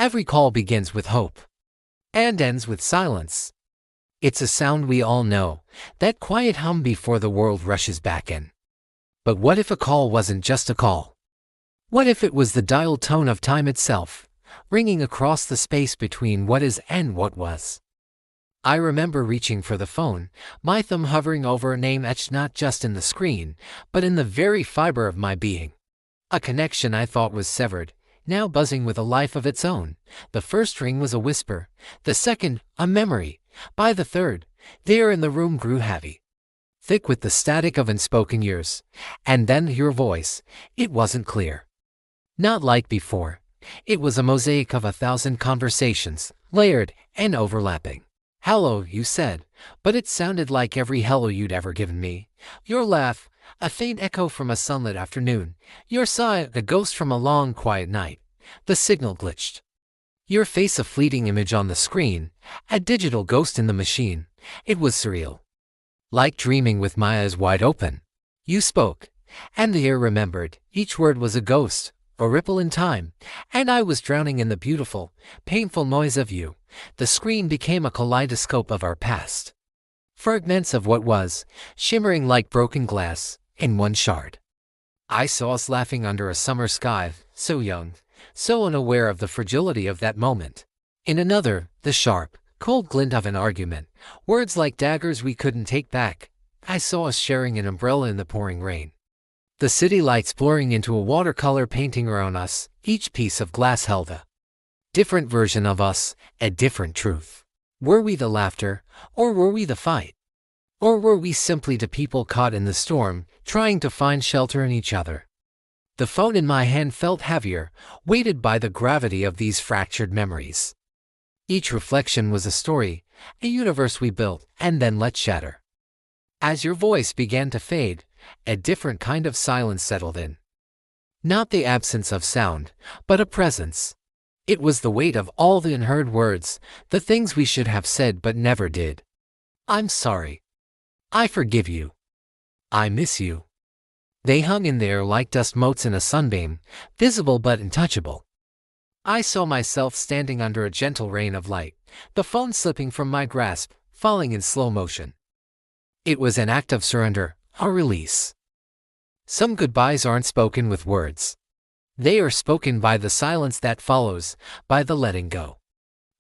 Every call begins with hope and ends with silence. It's a sound we all know, that quiet hum before the world rushes back in. But what if a call wasn't just a call? What if it was the dialed tone of time itself, ringing across the space between what is and what was? I remember reaching for the phone, my thumb hovering over a name etched not just in the screen, but in the very fiber of my being. A connection I thought was severed, now buzzing with a life of its own. The first ring was a whisper, the second, a memory. By the third, the air in the room grew heavy, thick with the static of unspoken years. And then your voice. It wasn't clear. Not like before. It was a mosaic of 1,000 conversations, layered and overlapping. "Hello," you said, but it sounded like every hello you'd ever given me. Your laugh, a faint echo from a sunlit afternoon. Your sigh, a ghost from a long, quiet night. The signal glitched. Your face, a fleeting image on the screen, a digital ghost in the machine. It was surreal. Like dreaming with my eyes wide open. You spoke, and the air remembered. Each word was a ghost, a ripple in time, and I was drowning in the beautiful, painful noise of you. The screen became a kaleidoscope of our past. Fragments of what was, shimmering like broken glass, in one shard. I saw us laughing under a summer sky, so young, so unaware of the fragility of that moment. In another, the sharp, cold glint of an argument, words like daggers we couldn't take back. I saw us sharing an umbrella in the pouring rain. The city lights blurring into a watercolor painting around us, each piece of glass held a different version of us, a different truth. Were we the laughter, or were we the fight? Or were we simply the people caught in the storm, trying to find shelter in each other? The phone in my hand felt heavier, weighted by the gravity of these fractured memories. Each reflection was a story, a universe we built and then let shatter. As your voice began to fade, a different kind of silence settled in. Not the absence of sound, but a presence. It was the weight of all the unheard words, the things we should have said but never did. "I'm sorry. I forgive you. I miss you." They hung in there like dust motes in a sunbeam, visible but untouchable. I saw myself standing under a gentle rain of light, the phone slipping from my grasp, falling in slow motion. It was an act of surrender, a release. Some goodbyes aren't spoken with words. They are spoken by the silence that follows, by the letting go.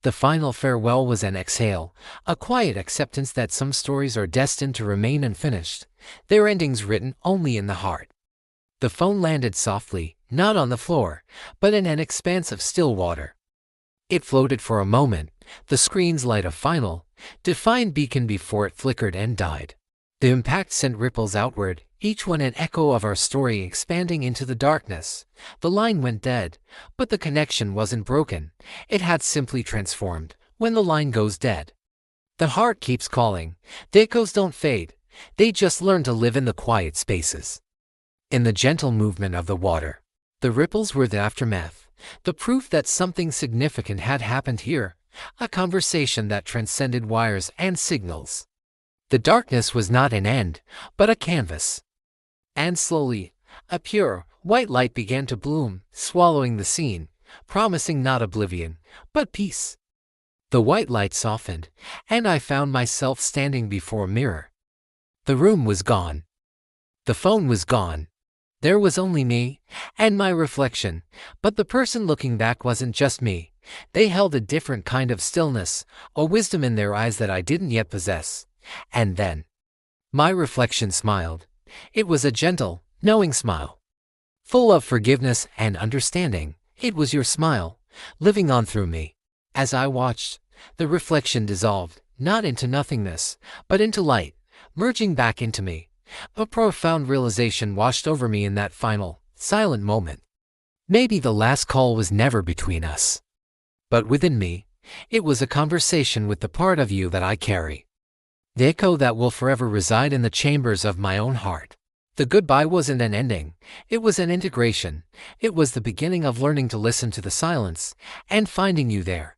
The final farewell was an exhale, a quiet acceptance that some stories are destined to remain unfinished, their endings written only in the heart. The phone landed softly, not on the floor, but in an expanse of still water. It floated for a moment, the screen's light a final, defined beacon before it flickered and died. The impact sent ripples outward, each one an echo of our story expanding into the darkness. The line went dead, but the connection wasn't broken. It had simply transformed. When the line goes dead, the heart keeps calling. The echoes don't fade. They just learn to live in the quiet spaces. In the gentle movement of the water, the ripples were the aftermath, the proof that something significant had happened here, a conversation that transcended wires and signals. The darkness was not an end, but a canvas. And slowly, a pure, white light began to bloom, swallowing the scene, promising not oblivion, but peace. The white light softened, and I found myself standing before a mirror. The room was gone. The phone was gone. There was only me, and my reflection, but the person looking back wasn't just me. They held a different kind of stillness, a wisdom in their eyes that I didn't yet possess. And then, my reflection smiled. It was a gentle, knowing smile, full of forgiveness and understanding. It was your smile, living on through me. As I watched, the reflection dissolved, not into nothingness, but into light, merging back into me. A profound realization washed over me in that final, silent moment. Maybe the last call was never between us. But within me, it was a conversation with the part of you that I carry. The echo that will forever reside in the chambers of my own heart. The goodbye wasn't an ending, it was an integration. It was the beginning of learning to listen to the silence, and finding you there,